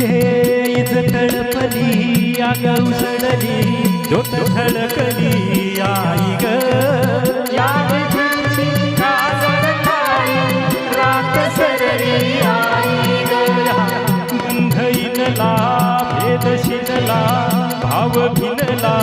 is तळपली आग उसळली ज्योत झळकली आई ग या विधीची काजळ काळी रात सरली आई ग गंध इनला भेद शिनला भाव भिनला